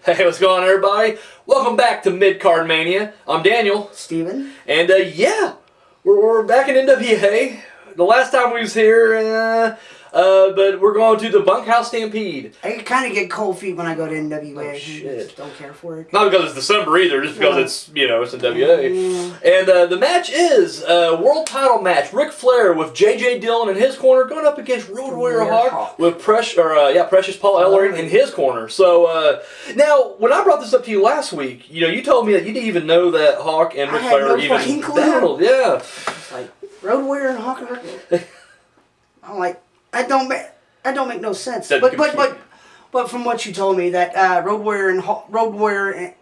Hey, what's going on, everybody? Welcome back to Mid-Card Mania. I'm Daniel. Steven. And, yeah, we're back in NWA. The last time we was here, but we're going to the Bunkhouse Stampede. I kind of get cold feet when I go to NWA. Oh, shit. Just don't care for it. Not because it's December either, just because it's, it's NWA. And the match is a world title match. Ric Flair with J.J. Dillon in his corner going up against Roadwarrior Hawk with Precious Paul Ellering in his corner. So, now, when I brought this up to you last week, you told me that you didn't even know that Hawk and Ric Flair even battled. Yeah. It's like, Roadwarrior and Hawk and Ric. I'm like, that don't make no sense. But from what you told me, that the Roadwarriors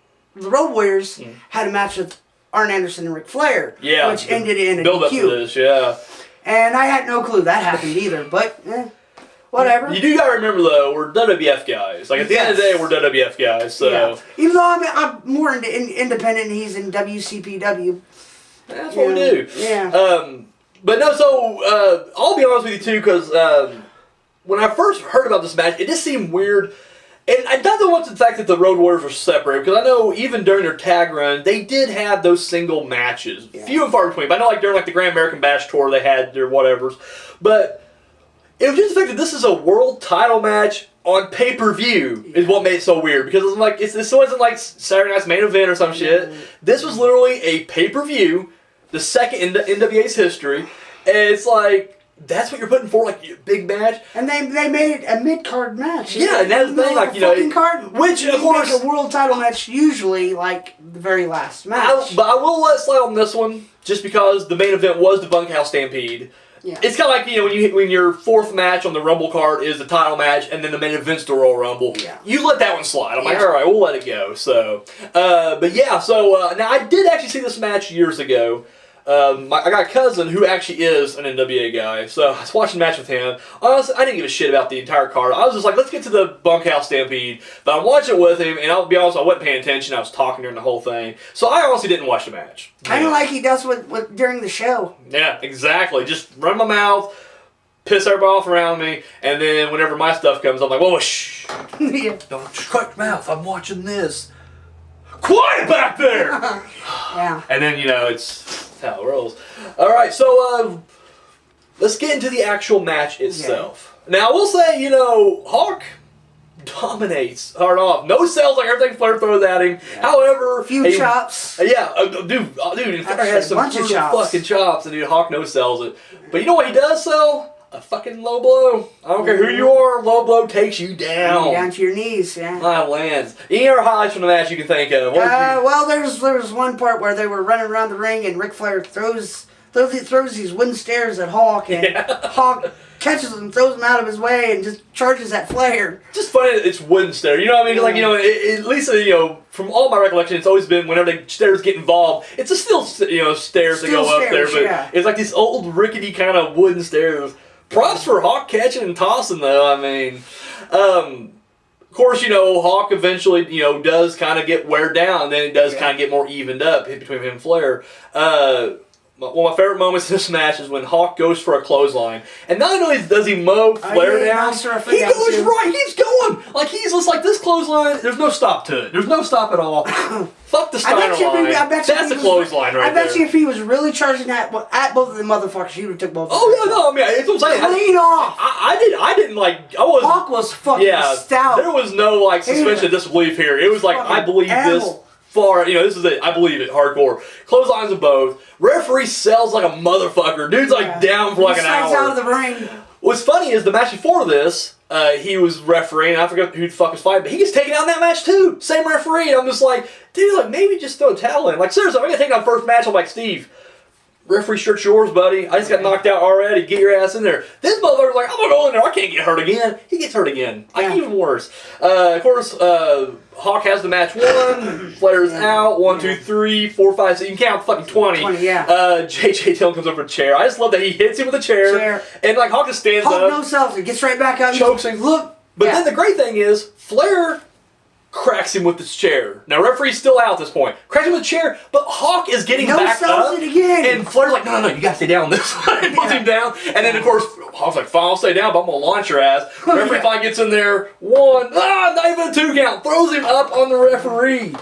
had a match with Arn Anderson and Ric Flair, which ended in a build DQ. Up to this, yeah. And I had no clue that happened either. But whatever. You do gotta remember though, we're WWF guys. Like at the end of the day, we're WWF guys. So even though I'm more into independent, and he's in WCPW. That's what we do. Yeah. But no, so I'll be honest with you too, because when I first heard about this match, it just seemed weird. And I don't know what's the fact that the Road Warriors were separated, because I know even during their tag run, they did have those single matches. Few and far between. But I know like during like the Grand American Bash tour, they had their whatevers. But it was just the fact that this is a world title match on pay-per-view is what made it so weird. Because it was like, this wasn't like Saturday Night's Main Event or some shit. This was literally a pay-per-view, the second in NWA's history, and it's like, that's what you're putting for, like, big match. And they made it a mid-card match. Yeah, and that's the thing, like, card, which, of course, make a world title match usually, like, the very last match. But I will let slide on this one, just because the main event was the Bunkhouse Stampede. Yeah. It's kind of like, when your fourth match on the Rumble card is the title match, and then the main event's the Royal Rumble. Yeah. You let that one slide. I'm like, all right, we'll let it go. So, but yeah, so, now I did actually see this match years ago. I got a cousin who actually is an NWA guy, so I was watching the match with him. Honestly, I didn't give a shit about the entire card. I was just like, let's get to the Bunkhouse Stampede. But I'm watching it with him, and I'll be honest, I wasn't paying attention. I was talking during the whole thing. So I honestly didn't watch the match. Kind of like he does with during the show. Yeah, exactly. Just run my mouth, piss everybody off around me, and then whenever my stuff comes, I'm like, whoa, shh. Don't shut your mouth. I'm watching this. Quiet back there! Yeah. And then, it's how it rolls. Alright, so let's get into the actual match itself. Yeah. Now, I will say, Hawk dominates hard off. No sells, like everything Flair throws at him. Yeah. However... Few chops. Yeah, dude, Flair has some fucking chops, and Hawk no sells it. But you know what he does sell? A fucking low blow. I don't care who you are, low blow takes you down. Down to your knees, yeah. My lands. Any other highlights from the match you can think of? Well, there was one part where they were running around the ring and Ric Flair throws these wooden stairs at Hawk, and Hawk catches them, throws them out of his way, and just charges at Flair. Just funny that it's wooden stairs. You know what I mean? Yeah. Like, at least, from all my recollection, it's always been whenever the stairs get involved, it's a still, stairs that go up there. But it's like these old rickety kind of wooden stairs. Props for Hawk catching and tossing, though. I mean, of course, Hawk eventually, does kind of get wear down, and then it does kind of get more evened up between him and Flair. One of my favorite moments in this match is when Hawk goes for a clothesline. And not only does he mow Flair down, he goes he keeps going. Like, he's just like, this clothesline, there's no stop to it. There's no stop at all. Fuck the Steiner line. That's a clothesline right there. I bet you if he was really charging at both of the motherfuckers, he would have took both of them. Oh, yeah, no, I mean, it's what I'm saying. Clean off. I didn't like, I was... Hawk was fucking stout. There was no, like, suspension of disbelief here. It was like, I believe this... this is it. I believe it. Hardcore. Clotheslines of both. Referee sells like a motherfucker. Dude's like down for like an hour. Out of the ring. What's funny is the match before this, he was refereeing. I forgot who the fuck was fighting, but he gets taken out in that match too. Same referee. And I'm just like, dude, like maybe just throw a towel in. Like seriously, if I get taken out first match, I'm like, Steve, referee shirt's yours, buddy. I just got knocked out already. Get your ass in there. This motherfucker's like, I'm gonna go in there. I can't get hurt again. He gets hurt again. Like even worse. Of course, Hawk has the match won. Flair's out. 1, 2, 3, 4, 5, 6. You can count fucking 20. J.J. Dillon comes over a chair. I just love that he hits him with a chair. And like Hawk just stands up. Hawk no self. He gets right back up. Chokes him. Look. But then the great thing is, Flair cracks him with his chair. Now, referee's still out at this point. Cracks him with the chair, but Hawk is getting back up. It again. And Flair's like, no, you gotta stay down this one. And puts him down. And then, of course, Hawk's like, fine, I'll stay down, but I'm gonna launch your ass. Referee finally gets in there. 1, not even a 2 count. Throws him up on the referee.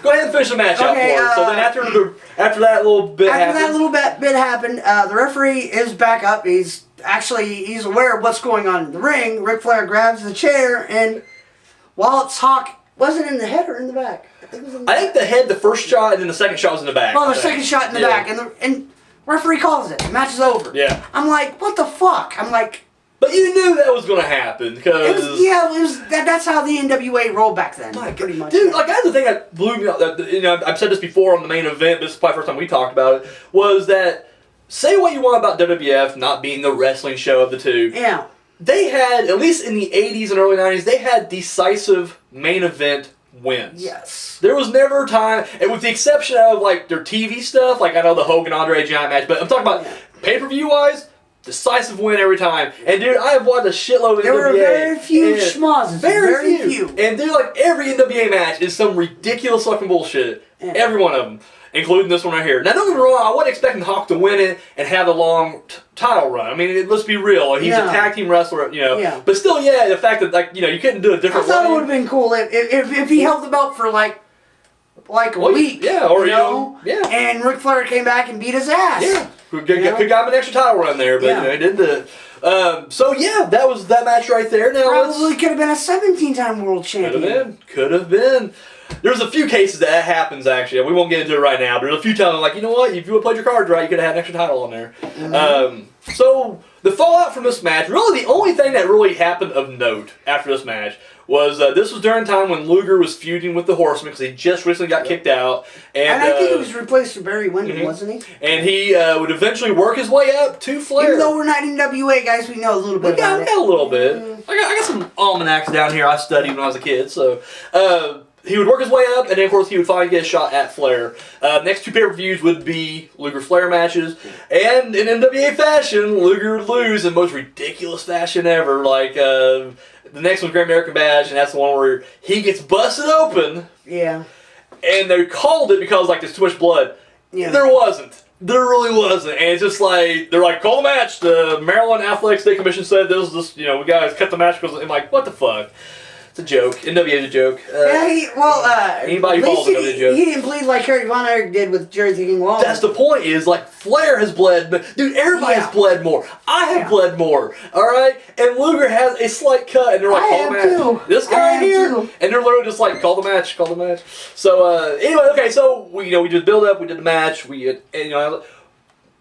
Go ahead and finish the match out for us. So then after that little bit happened, the referee is back up. He's aware of what's going on in the ring. Ric Flair grabs the chair, and while it's Hawk, was it in the head or in the back? I think the head, the first shot, and then the second shot was in the back. Well, the second shot in the back, and referee calls it. The match is over. Yeah. I'm like, what the fuck? I'm like... But you knew that was going to happen, because... That's how the NWA rolled back then, pretty much. Dude, like, that's the thing that blew me out. I've said this before on the main event, but this is probably the first time we talked about it, was that, say what you want about WWF not being the wrestling show of the two. Yeah. They had, at least in the 80s and early 90s, they had decisive main event wins. Yes. There was never a time, and with the exception of, like, their TV stuff, like, I know the Hogan-Andre Giant match, but I'm talking about pay-per-view-wise, decisive win every time. And, dude, I have watched a shitload of there NWA. There were very few schmozzes. Very few. And, dude, like, every NWA match is some ridiculous fucking bullshit. Yeah. Every one of them. Including this one right here. Now, don't get me wrong, I wasn't expecting Hawk to win it and have a long title run. I mean, let's be real. He's a tag team wrestler, Yeah. But still, the fact that, like, you couldn't do a different way. I thought it would have been cool if he held the belt for, like a week. Yeah, or, And Ric Flair came back and beat his ass. Yeah. Could got him an extra title run there, but, he didn't do it. That was that match right there. Now, probably could have been a 17-time world champion. Could have been. There's a few cases that happens, actually. We won't get into it right now, but there's a few times I'm like, you know what? If you would have played your cards right, you could have had an extra title on there. Mm-hmm. So, the fallout from this match, really the only thing that really happened of note after this match was this was during time when Luger was feuding with the Horsemen because he just recently got kicked out. And I think he was replaced for Barry Windham, wasn't he? And he would eventually work his way up to Flair. Even though we're not in WA, guys, we know a little bit about it. We got a little bit. I got some almanacs down here I studied when I was a kid, so... he would work his way up, and then, of course, he would finally get a shot at Flair. Next 2 pay-per-views would be Luger-Flair matches, and in NWA fashion, Luger would lose in the most ridiculous fashion ever. Like, the next one's Great American Bash, and that's the one where he gets busted open. Yeah. And they called it because, like, there's too much blood. Yeah. There wasn't. There really wasn't. And it's just like, they're like, call the match. The Maryland Athletic State Commission said this, we gotta cut the match because, I'm like, what the fuck? It's a joke. NWA is a joke. Anybody follows it is a joke. He didn't bleed like Kerry Von Erich did with Jerry the King Lawler. That's the point. Is like Flair has bled, but dude, everybody's bled more. I have bled more. All right, and Luger has a slight cut, and they're like, "Call the match." This guy right here, and they're literally just like, "Call the match, call the match." So anyway, okay, so we did build up, we did the match,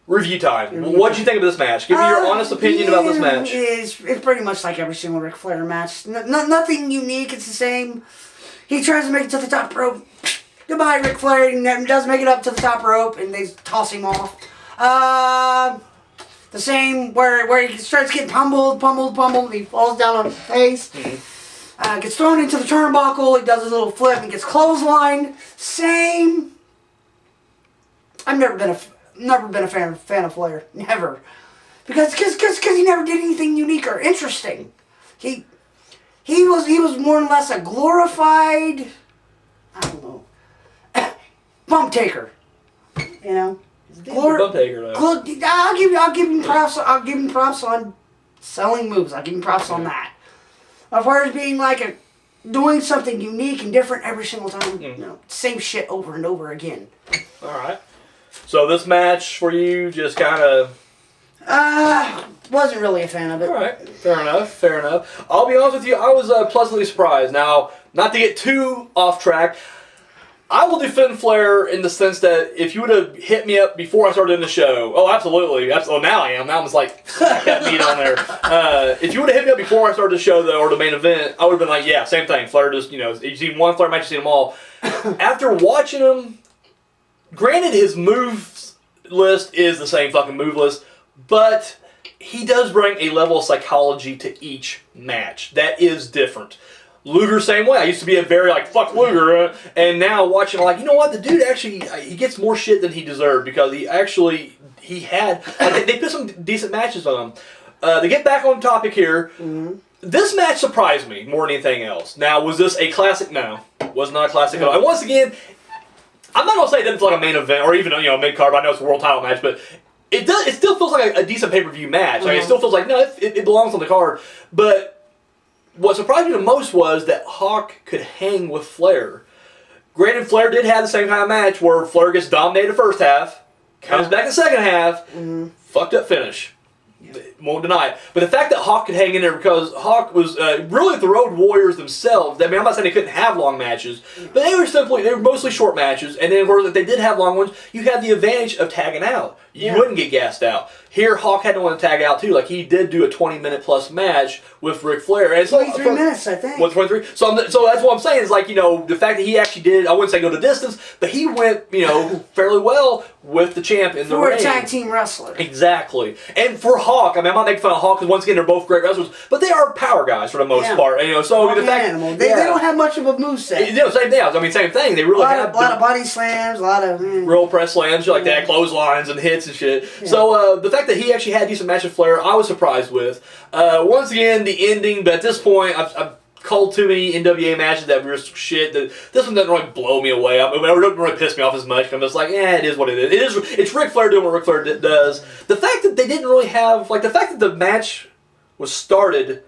review time. What did you think of this match? Give me your honest opinion about this match. It's pretty much like every single Ric Flair match. Nothing unique. It's the same. He tries to make it to the top rope. Goodbye, Ric Flair. He doesn't make it up to the top rope, and they toss him off. The same where he starts getting pummeled. He falls down on his face. Gets thrown into the turnbuckle. He does his little flip and gets clotheslined. Same. I've never been a fan of Flair. Never. Because he never did anything unique or interesting. He was more or less a glorified, I don't know, bump taker. Bump taker, though. I'll give him props. I'll give him props on selling moves. I'll give him props on that. As far as being like doing something unique and different every single time, same shit over and over again. All right. So this match for you just kind of... wasn't really a fan of it. Alright, fair enough. I'll be honest with you, I was pleasantly surprised. Now, not to get too off track, I will defend Flair in the sense that if you would have hit me up before I started in the show, absolutely. Now I am. Now I'm just like, got beat on there. If you would have hit me up before I started the show, though, or the main event, I would have been like, yeah, same thing. Flair just, you've seen one Flair match, you've seen them all. After watching him, granted, his moves list is the same fucking move list, but he does bring a level of psychology to each match that is different. Luger, same way. I used to be a very, fuck Luger, and now watching, you know what, the dude actually, he gets more shit than he deserved because he had, they put some decent matches on him. To get back on topic here, this match surprised me more than anything else. Now, was this a classic? No. Was not a classic at all. And once again, I'm not gonna say it doesn't feel like a main event or even mid card. I know it's a world title match, but it does. It still feels like a decent pay-per-view match. Like, it still feels like it belongs on the card. But what surprised me the most was that Hawk could hang with Flair. Granted, Flair did have the same kind of match where Flair gets dominated the first half, comes back in the second half, fucked up finish. Won't deny it. But the fact that Hawk could hang in there because Hawk was really the Road Warriors themselves. I mean, I'm not saying they couldn't have long matches, but they were mostly short matches. And then if they did have long ones, you had the advantage of tagging out. You wouldn't get gassed out. Here, Hawk had to want to tag out too. Like, he did do a 20-minute plus match with Ric Flair. And 23 minutes, I think. What, 23? So that's what I'm saying is, like, the fact that he actually did, I wouldn't say go the distance, but he went, fairly well with the champ in the ring. For a tag team wrestler. Exactly. And for Hawk, I mean, I'm not making fun of Hawk because once again, they're both great wrestlers, but they are power guys for the most part. So Hawk the fact animal. They don't have much of a moveset. Same thing. I mean, same thing. They really have a lot of body slams, a lot of real press slams, shit like that, clotheslines and hits and shit. Yeah. So the fact that he actually had a decent match with Flair, I was surprised with. Once again, the ending, but at this point, I've called too many NWA matches that were shit. This one doesn't really blow me away. I mean, it doesn't really piss me off as much. I'm just like, it is what it is. It's Ric Flair doing what Ric Flair does. The fact that they didn't really have, the fact that the match was started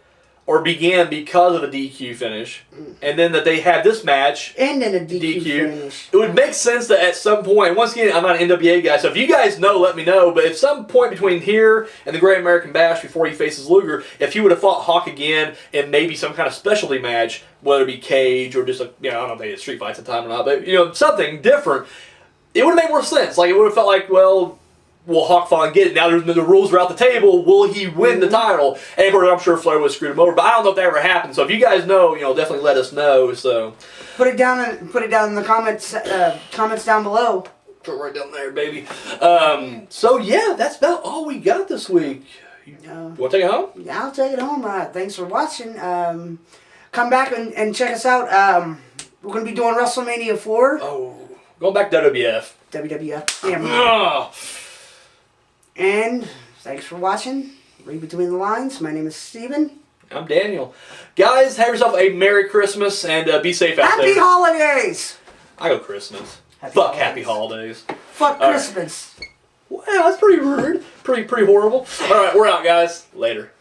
or began because of a DQ finish, and then that they had this match and then a DQ finish. It would make sense that at some point, once again, I'm not an NWA guy, so if you guys know, let me know, but at some point between here and the Great American Bash before he faces Luger, if he would have fought Hawk again in maybe some kind of specialty match, whether it be cage or just I don't know if they had street fights at the time or not, but something different, it would have made more sense. Like, it would have felt like, well, will Hawk finally get it? Now the rules are out the table. Will he win the title? And I'm sure Flair would have screwed him over, but I don't know if that ever happened. So if you guys know, definitely let us know. So put it down in the comments down below. Put it right down there, baby. So yeah, that's about all we got this week. You want to take it home? Yeah, I'll take it home. Thanks for watching. Come back and check us out. We're going to be doing WrestleMania 4. Oh, going back to WWF. WWF. Yeah. And thanks for watching. Read between the lines. My name is Steven. I'm Daniel. Guys, have yourself a Merry Christmas and be safe out there. Happy holidays! I go Christmas. Fuck happy holidays. Fuck Christmas. Wow, that's pretty rude. Pretty horrible. Alright, we're out, guys. Later.